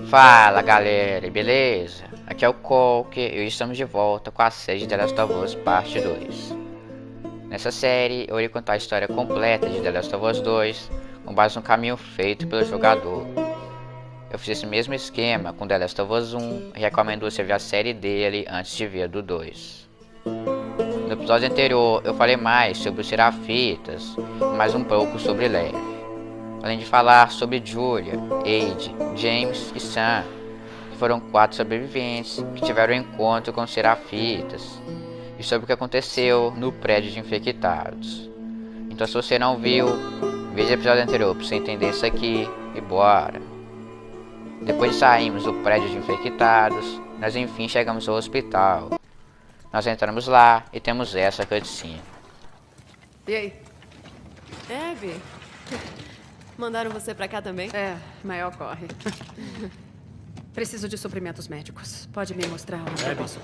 Fala galera, beleza? Aqui é o Colker e hoje estamos de volta com a série de The Last of Us Parte 2. Nessa série eu irei contar a história completa de The Last of Us 2 com base no caminho feito pelo jogador. Eu fiz esse mesmo esquema com The Last of Us 1 e recomendo você ver a série dele antes de ver a do 2. No episódio anterior eu falei mais sobre os Serafitas e mais um pouco sobre Lev. Além de falar sobre Julia, Aide, James e Sam, que foram 4 sobreviventes que tiveram um encontro com os Serafitas, e sobre o que aconteceu no prédio de infectados. Então se você não viu, veja o episódio anterior para você entender isso aqui e bora! Depois de sairmos do prédio de infectados, nós enfim chegamos ao hospital. Nós entramos lá e temos essa cutscene. E aí? Abby, mandaram você pra cá também? É, maior corre. Preciso de suprimentos médicos. Pode me mostrar onde eu Abby, posso?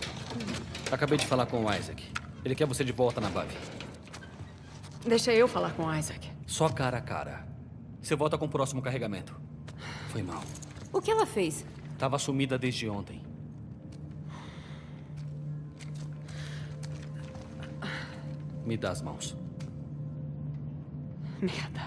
acabei de falar com o Isaac. Ele quer você de volta na base. Deixa eu falar com o Isaac. Só cara a cara. Você volta com o próximo carregamento. Foi mal. O que ela fez? Tava sumida desde ontem. Me dá as mãos. Merda.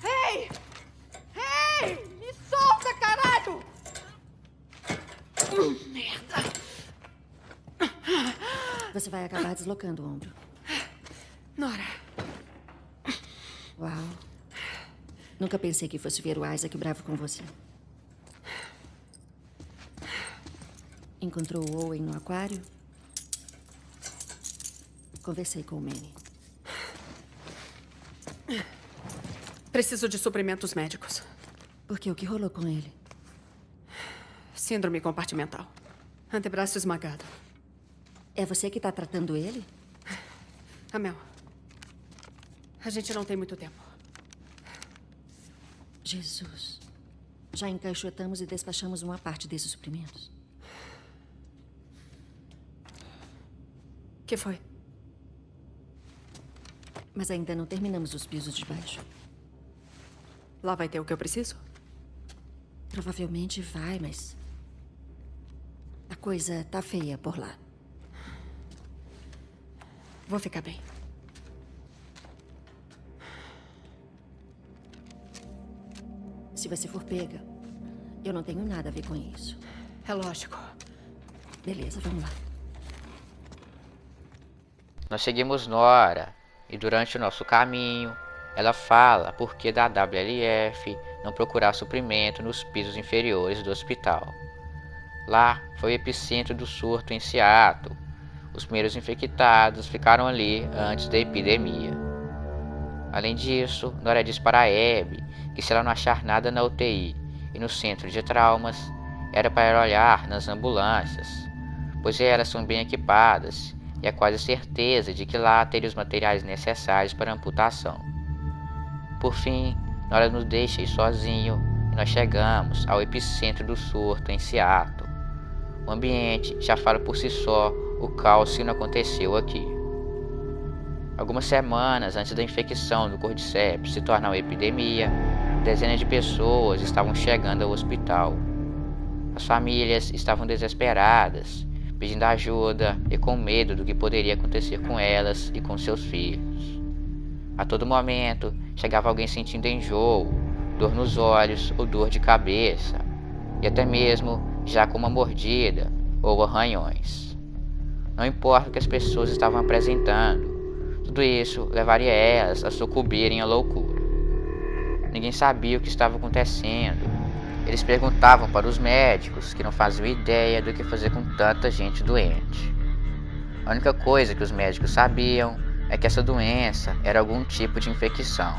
Ei! Ei! Me solta, caralho! Merda. Você vai acabar deslocando o ombro. Nora. Uau. Nunca pensei que fosse ver o Isaac bravo com você. Encontrou o Owen no aquário? Conversei com o Manny. Preciso de suprimentos médicos. Por quê? O que rolou com ele? Síndrome compartimental. Antebraço esmagado. É você que está tratando ele? Amel. A gente não tem muito tempo. Jesus. Já encaixotamos e despachamos uma parte desses suprimentos. Que foi? Mas ainda não terminamos os pisos de baixo. Lá vai ter o que eu preciso? Provavelmente vai, mas... a coisa tá feia por lá. Vou ficar bem. Se você for pega, eu não tenho nada a ver com isso. É lógico. Beleza, vamos lá. Nós seguimos Nora e durante o nosso caminho ela fala por que da WLF não procurar suprimento nos pisos inferiores do hospital. Lá foi o epicentro do surto em Seattle. Os primeiros infectados ficaram ali antes da epidemia. Além disso, Nora diz para Abby que se ela não achar nada na UTI e no centro de traumas, era para ela olhar nas ambulâncias, pois elas são bem equipadas e há quase certeza de que lá teria os materiais necessários para a amputação. Por fim, Nora nos deixa ir sozinho e nós chegamos ao epicentro do surto em Seattle. O ambiente já fala por si só o caos que não aconteceu aqui. Algumas semanas antes da infecção do Cordyceps se tornar uma epidemia, dezenas de pessoas estavam chegando ao hospital. As famílias estavam desesperadas, pedindo ajuda e com medo do que poderia acontecer com elas e com seus filhos. A todo momento, chegava alguém sentindo enjoo, dor nos olhos ou dor de cabeça, e até mesmo já com uma mordida ou arranhões. Não importa o que as pessoas estavam apresentando, tudo isso levaria elas a sucumbirem à loucura. Ninguém sabia o que estava acontecendo. Eles perguntavam para os médicos, que não faziam ideia do que fazer com tanta gente doente. A única coisa que os médicos sabiam é que essa doença era algum tipo de infecção.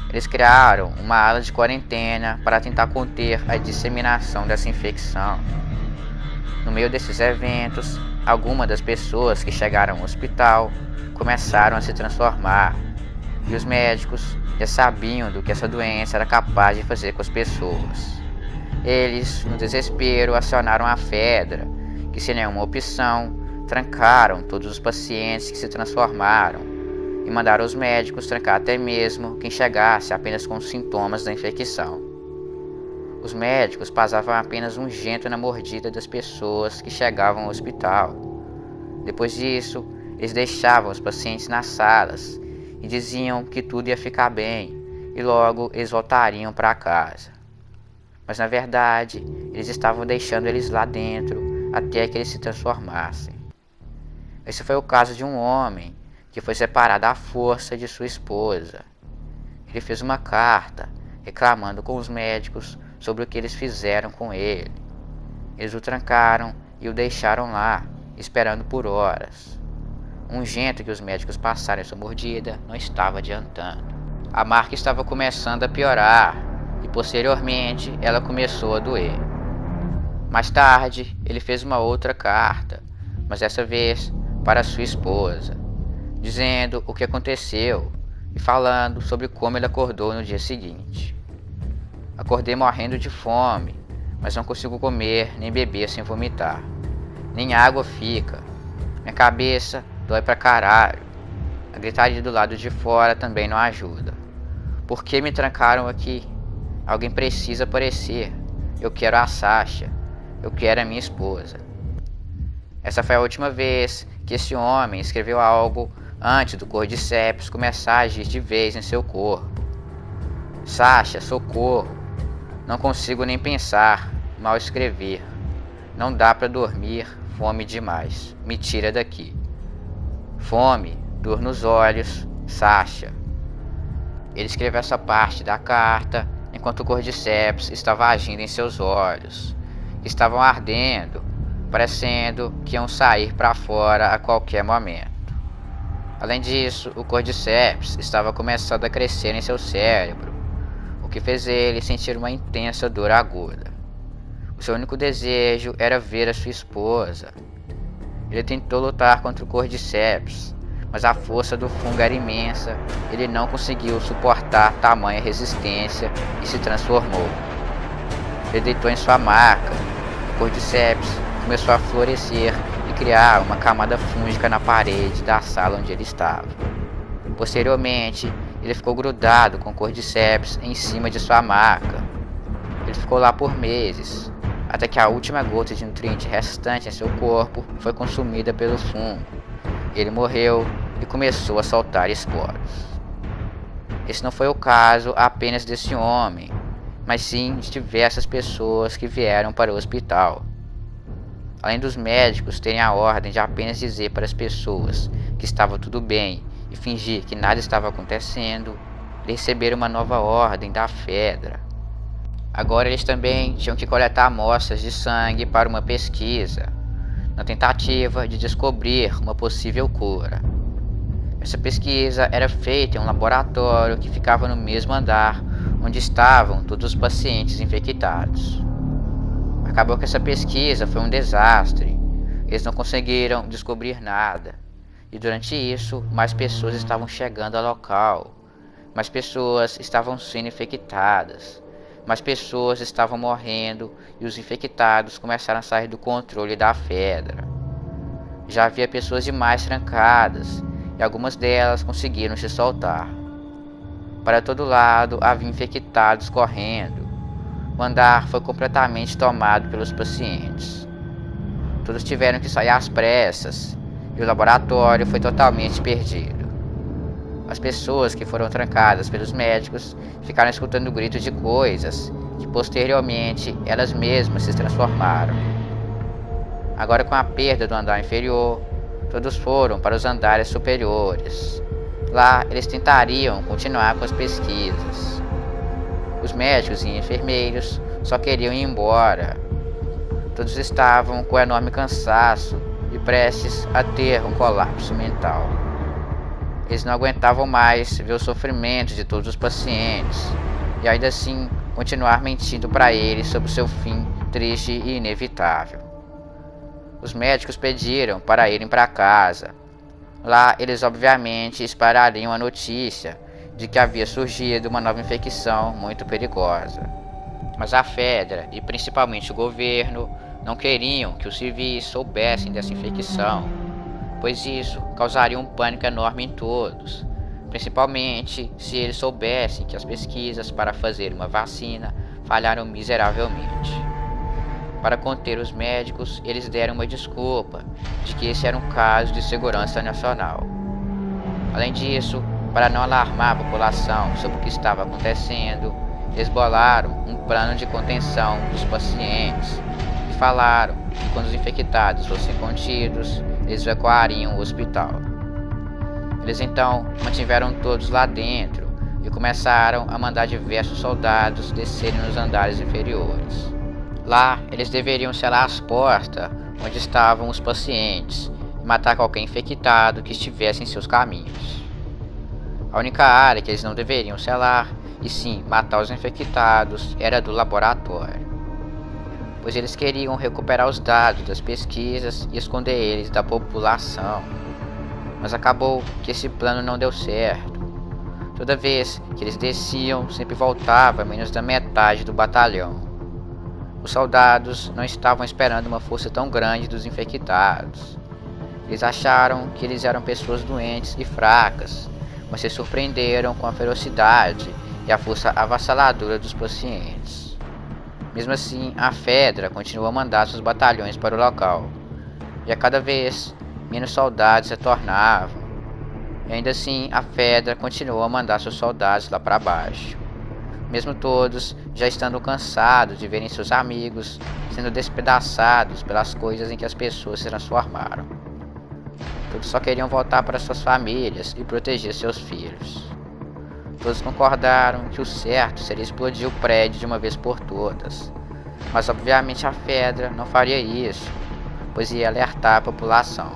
Eles criaram uma ala de quarentena para tentar conter a disseminação dessa infecção. No meio desses eventos, algumas das pessoas que chegaram ao hospital começaram a se transformar, e os médicos já sabiam do que essa doença era capaz de fazer com as pessoas. Eles, no desespero, acionaram a Fedra, que sem nenhuma opção, trancaram todos os pacientes que se transformaram e mandaram os médicos trancar até mesmo quem chegasse apenas com os sintomas da infecção. Os médicos passavam apenas um gento na mordida das pessoas que chegavam ao hospital. Depois disso, eles deixavam os pacientes nas salas e diziam que tudo ia ficar bem e logo eles voltariam para casa. Mas na verdade, eles estavam deixando eles lá dentro até que eles se transformassem. Esse foi o caso de um homem que foi separado à força de sua esposa. Ele fez uma carta reclamando com os médicos sobre o que eles fizeram com ele. Eles o trancaram e o deixaram lá, esperando por horas. Um ungento que os médicos passaram em sua mordida não estava adiantando. A marca estava começando a piorar e posteriormente ela começou a doer. Mais tarde, ele fez uma outra carta, mas dessa vez para sua esposa, dizendo o que aconteceu e falando sobre como ele acordou no dia seguinte. Acordei morrendo de fome, mas não consigo comer nem beber sem vomitar. Nem água fica. Minha cabeça dói pra caralho. A gritaria do lado de fora também não ajuda. Por que me trancaram aqui? Alguém precisa aparecer. Eu quero a Sasha. Eu quero a minha esposa. Essa foi a última vez que esse homem escreveu algo antes do Cordyceps começar a agir de vez em seu corpo. Sasha, socorro. Não consigo nem pensar, mal escrever. Não dá pra dormir, fome demais. Me tira daqui. Fome, dor nos olhos, Sasha. Ele escreveu essa parte da carta enquanto o Cordyceps estava agindo em seus olhos, que estavam ardendo, parecendo que iam sair para fora a qualquer momento. Além disso, o Cordyceps estava começando a crescer em seu cérebro, o que fez ele sentir uma intensa dor aguda. O seu único desejo era ver a sua esposa. Ele tentou lutar contra o Cordyceps, mas a força do fungo era imensa. Ele não conseguiu suportar tamanha resistência e se transformou. Ele deitou em sua maca. O Cordyceps começou a florescer e criar uma camada fúngica na parede da sala onde ele estava. Posteriormente, ele ficou grudado com o Cordyceps em cima de sua maca. Ele ficou lá por meses, até que a última gota de nutriente restante em seu corpo foi consumida pelo fungo. Ele morreu e começou a soltar esporos. Esse não foi o caso apenas desse homem, mas sim de diversas pessoas que vieram para o hospital. Além dos médicos terem a ordem de apenas dizer para as pessoas que estava tudo bem e fingir que nada estava acontecendo, eles receberam uma nova ordem da Fedra. Agora eles também tinham que coletar amostras de sangue para uma pesquisa, na tentativa de descobrir uma possível cura. Essa pesquisa era feita em um laboratório que ficava no mesmo andar onde estavam todos os pacientes infectados. Acabou que essa pesquisa foi um desastre. Eles não conseguiram descobrir nada. E durante isso, mais pessoas estavam chegando ao local. Mais pessoas estavam sendo infectadas. Mais pessoas estavam morrendo e os infectados começaram a sair do controle da Fedra. Já havia pessoas demais trancadas e algumas delas conseguiram se soltar. Para todo lado havia infectados correndo. O andar foi completamente tomado pelos pacientes. Todos tiveram que sair às pressas e o laboratório foi totalmente perdido. As pessoas que foram trancadas pelos médicos ficaram escutando gritos de coisas que posteriormente elas mesmas se transformaram. Agora, com a perda do andar inferior, todos foram para os andares superiores. Lá eles tentariam continuar com as pesquisas. Os médicos e enfermeiros só queriam ir embora. Todos estavam com enorme cansaço e prestes a ter um colapso mental. Eles não aguentavam mais ver o sofrimento de todos os pacientes e ainda assim continuar mentindo para eles sobre o seu fim triste e inevitável. Os médicos pediram para irem para casa. Lá eles obviamente esperariam a notícia de que havia surgido uma nova infecção muito perigosa. Mas a Fedra, e principalmente o governo, não queriam que os civis soubessem dessa infecção, pois isso causaria um pânico enorme em todos, principalmente se eles soubessem que as pesquisas para fazer uma vacina falharam miseravelmente. Para conter os médicos, eles deram uma desculpa de que esse era um caso de segurança nacional. Além disso, para não alarmar a população sobre o que estava acontecendo, eles bolaram um plano de contenção dos pacientes e falaram que quando os infectados fossem contidos, eles evacuariam o hospital. Eles então mantiveram todos lá dentro e começaram a mandar diversos soldados descerem nos andares inferiores. Lá, eles deveriam selar as portas onde estavam os pacientes e matar qualquer infectado que estivesse em seus caminhos. A única área que eles não deveriam selar, e sim matar os infectados, era do laboratório, pois eles queriam recuperar os dados das pesquisas e esconder eles da população. Mas acabou que esse plano não deu certo. Toda vez que eles desciam, sempre voltava menos da metade do batalhão. Os soldados não estavam esperando uma força tão grande dos infectados. Eles acharam que eles eram pessoas doentes e fracas, mas se surpreenderam com a ferocidade e a força avassaladora dos pacientes. Mesmo assim, a Fedra continuou a mandar seus batalhões para o local, e a cada vez menos soldados retornavam. E ainda assim, a Fedra continuou a mandar seus soldados lá para baixo, mesmo todos já estando cansados de verem seus amigos sendo despedaçados pelas coisas em que as pessoas se transformaram. Todos só queriam voltar para suas famílias e proteger seus filhos. Todos concordaram que o certo seria explodir o prédio de uma vez por todas, mas obviamente a Fedra não faria isso, pois ia alertar a população.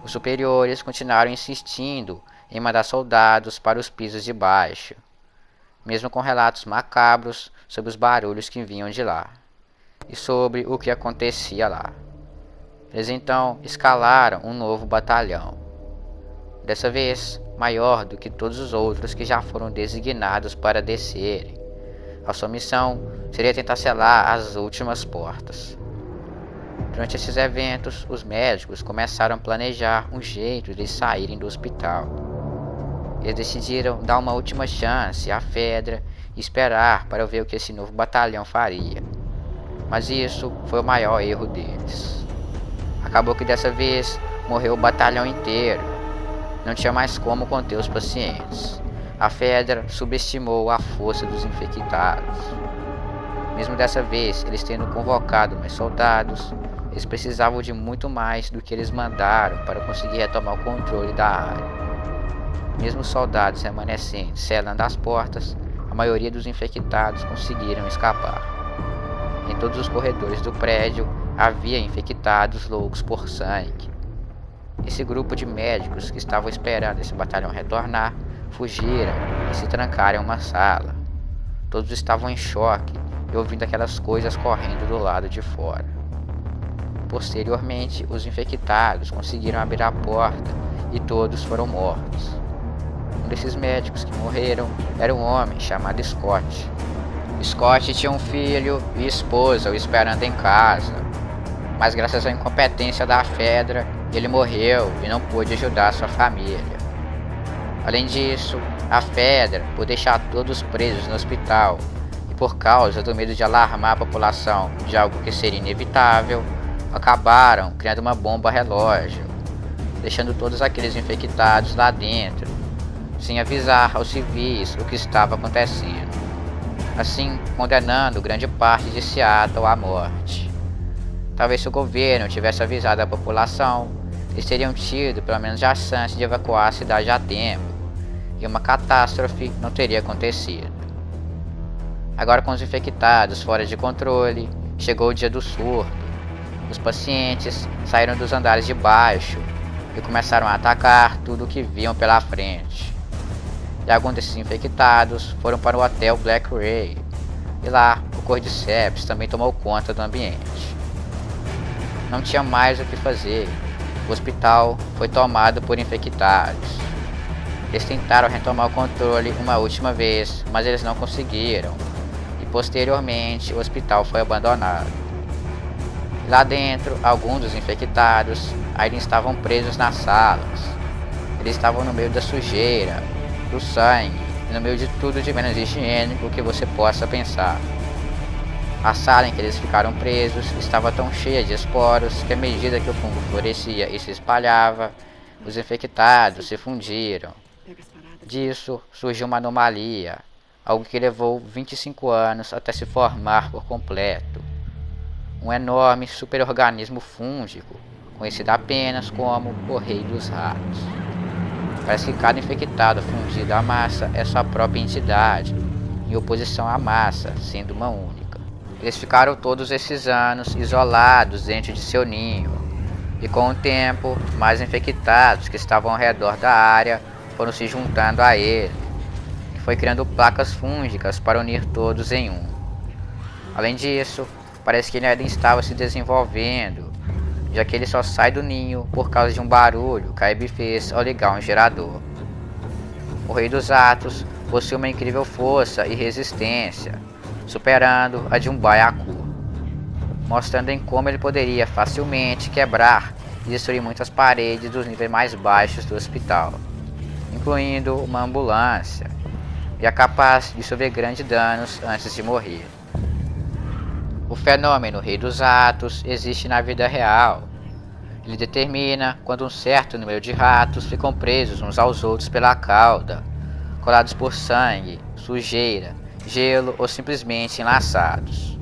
Os superiores continuaram insistindo em mandar soldados para os pisos de baixo, mesmo com relatos macabros sobre os barulhos que vinham de lá e sobre o que acontecia lá. Eles então escalaram um novo batalhão, dessa vez maior do que todos os outros que já foram designados para descerem. A sua missão seria tentar selar as últimas portas. Durante esses eventos, os médicos começaram a planejar um jeito de saírem do hospital. Eles decidiram dar uma última chance à Fedra e esperar para ver o que esse novo batalhão faria. Mas isso foi o maior erro deles. Acabou que dessa vez morreu o batalhão inteiro. Não tinha mais como conter os pacientes. A Fedra subestimou a força dos infectados. Mesmo dessa vez, eles tendo convocado mais soldados, eles precisavam de muito mais do que eles mandaram para conseguir retomar o controle da área. Mesmo os soldados remanescentes selando as portas, a maioria dos infectados conseguiram escapar. Em todos os corredores do prédio havia infectados loucos por sangue. Esse grupo de médicos que estavam esperando esse batalhão retornar fugiram e se trancaram em uma sala. Todos estavam em choque e ouvindo aquelas coisas correndo do lado de fora. Posteriormente, os infectados conseguiram abrir a porta e todos foram mortos. Um desses médicos que morreram era um homem chamado Scott. Scott tinha um filho e esposa o esperando em casa, mas graças à incompetência da Fedra, ele morreu e não pôde ajudar sua família. Além disso, a Fedra, por deixar todos presos no hospital e por causa do medo de alarmar a população de algo que seria inevitável, acabaram criando uma bomba relógio, deixando todos aqueles infectados lá dentro, sem avisar aos civis o que estava acontecendo, assim condenando grande parte de Seattle à morte. Talvez se o governo tivesse avisado a população, eles teriam tido pelo menos a chance de evacuar a cidade a tempo, e uma catástrofe não teria acontecido. Agora, com os infectados fora de controle, chegou o dia do surto. Os pacientes saíram dos andares de baixo e começaram a atacar tudo o que viam pela frente. E alguns desses infectados foram para o hotel Black Ray, e lá o Cordyceps também tomou conta do ambiente. Não tinha mais o que fazer. O hospital foi tomado por infectados. Eles tentaram retomar o controle uma última vez, mas eles não conseguiram. E e posteriormente o hospital foi abandonado. Lá dentro, alguns dos infectados ainda estavam presos nas salas. Eles estavam no meio da sujeira, do sangue e no meio de tudo de menos higiênico que você possa pensar. A sala em que eles ficaram presos estava tão cheia de esporos que, à medida que o fungo florescia e se espalhava, os infectados se fundiram. Disso surgiu uma anomalia, algo que levou 25 anos até se formar por completo. Um enorme superorganismo fúngico, conhecido apenas como o Rei dos Ratos. Parece que cada infectado fundido à massa é sua própria entidade, em oposição à massa, sendo uma única. Eles ficaram todos esses anos isolados dentro de seu ninho, e com o tempo, mais infectados que estavam ao redor da área foram se juntando a ele, e foi criando placas fúngicas para unir todos em um. Além disso, parece que ele ainda estava se desenvolvendo, já que ele só sai do ninho por causa de um barulho que a Abby fez ao ligar um gerador. O Rei dos Ratos possui uma incrível força e resistência, superando a de um baiacu, mostrando em como ele poderia facilmente quebrar e destruir muitas paredes dos níveis mais baixos do hospital, incluindo uma ambulância, e é capaz de sofrer grandes danos antes de morrer. O fenômeno Rei dos Ratos existe na vida real. Ele determina quando um certo número de ratos ficam presos uns aos outros pela cauda, colados por sangue, sujeira, gelo ou simplesmente enlaçados.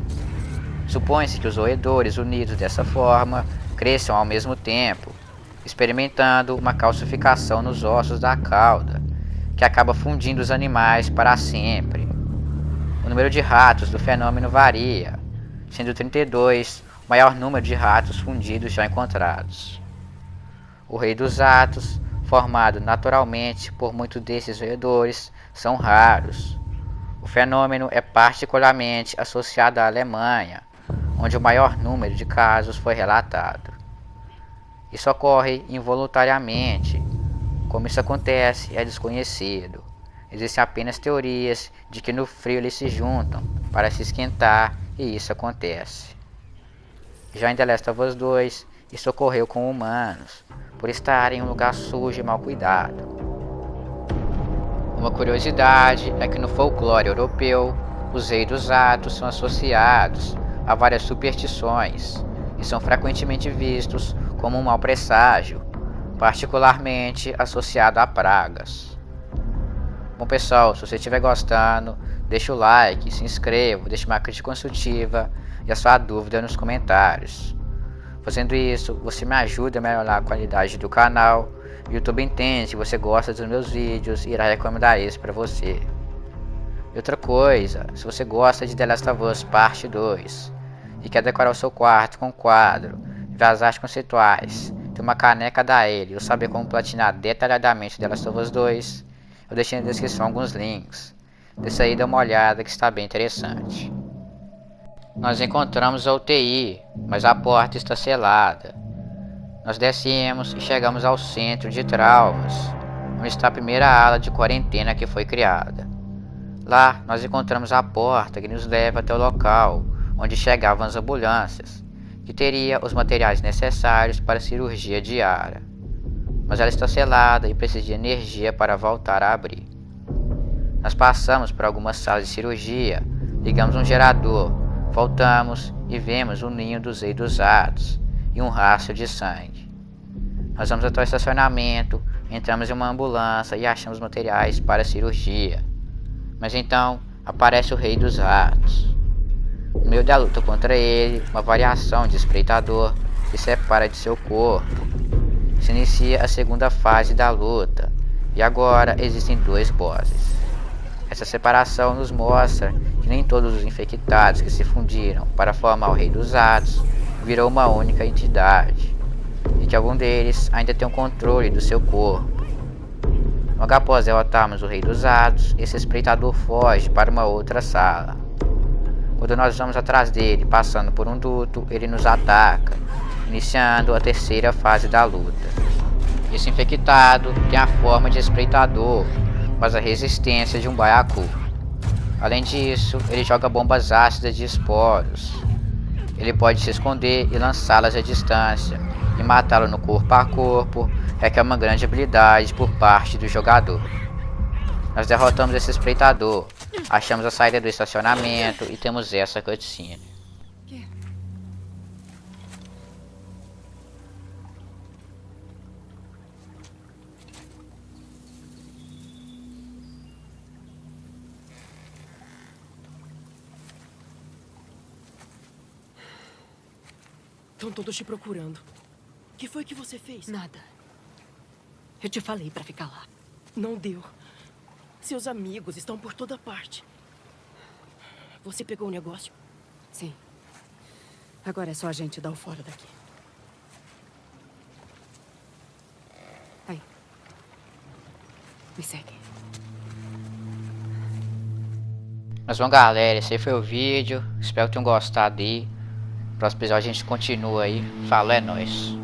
Supõe-se que os roedores unidos dessa forma cresçam ao mesmo tempo, experimentando uma calcificação nos ossos da cauda, que acaba fundindo os animais para sempre. O número de ratos do fenômeno varia, sendo 32 o maior número de ratos fundidos já encontrados. O Rei dos Ratos, formado naturalmente por muitos desses roedores, são raros. O fenômeno é particularmente associado à Alemanha, onde o maior número de casos foi relatado. Isso ocorre involuntariamente. Como isso acontece é desconhecido. Existem apenas teorias de que no frio eles se juntam para se esquentar e isso acontece. Já em The Last of Us 2, isso ocorreu com humanos, por estarem em um lugar sujo e mal cuidado. Uma curiosidade é que no folclore europeu, os Reis dos Ratos são associados a várias superstições e são frequentemente vistos como um mau presságio, particularmente associado a pragas. Bom pessoal, se você estiver gostando, deixa o like, se inscreva, deixe uma crítica construtiva e a sua dúvida nos comentários. Fazendo isso, você me ajuda a melhorar a qualidade do canal. O YouTube entende que você gosta dos meus vídeos e irá recomendar isso para você. E outra coisa, se você gosta de The Last of Us Parte 2 e quer decorar o seu quarto com quadro, ver as artes conceituais, ter uma caneca da ele ou saber como platinar detalhadamente The Last of Us 2, eu deixei na descrição alguns links. Desce aí e dá uma olhada que está bem interessante. Nós encontramos a UTI, mas a porta está selada. Nós descemos e chegamos ao centro de traumas, onde está a primeira ala de quarentena que foi criada. Lá nós encontramos a porta que nos leva até o local onde chegavam as ambulâncias, que teria os materiais necessários para a cirurgia diária. Mas ela está selada e precisa de energia para voltar a abrir. Nós passamos por algumas salas de cirurgia, ligamos um gerador, voltamos e vemos o ninho dos Reis dos Ratos e um rastro de sangue. Nós vamos até o estacionamento, entramos em uma ambulância e achamos materiais para a cirurgia. Mas então aparece o Rei dos Ratos. No meio da luta contra ele, uma variação de espreitador se separa de seu corpo. Se inicia a segunda fase da luta, e agora existem dois bosses. Essa separação nos mostra que nem todos os infectados que se fundiram para formar o Rei dos Ratos virou uma única entidade, e que algum deles ainda tem o controle do seu corpo. Logo após derrotarmos o Rei dos Ratos, esse espreitador foge para uma outra sala. Quando nós vamos atrás dele, passando por um duto, ele nos ataca, iniciando a terceira fase da luta. Esse infectado tem a forma de espreitador, mas a resistência de um baiacu. Além disso, ele joga bombas ácidas de esporos. Ele pode se esconder e lançá-las à distância, e matá-lo no corpo a corpo requer uma grande habilidade por parte do jogador. Nós derrotamos esse espreitador, achamos a saída do estacionamento e temos essa cutscene. Estão todos te procurando. O que foi que você fez? Nada. Eu te falei pra ficar lá. Não deu. Seus amigos estão por toda parte. Você pegou o negócio? Sim. Agora é só a gente dar o fora daqui. Aí. Me segue. Mas bom, galera, esse aí foi o vídeo. Espero que tenham gostado aí. Próximo episódio a gente continua aí. Falou, é nóis.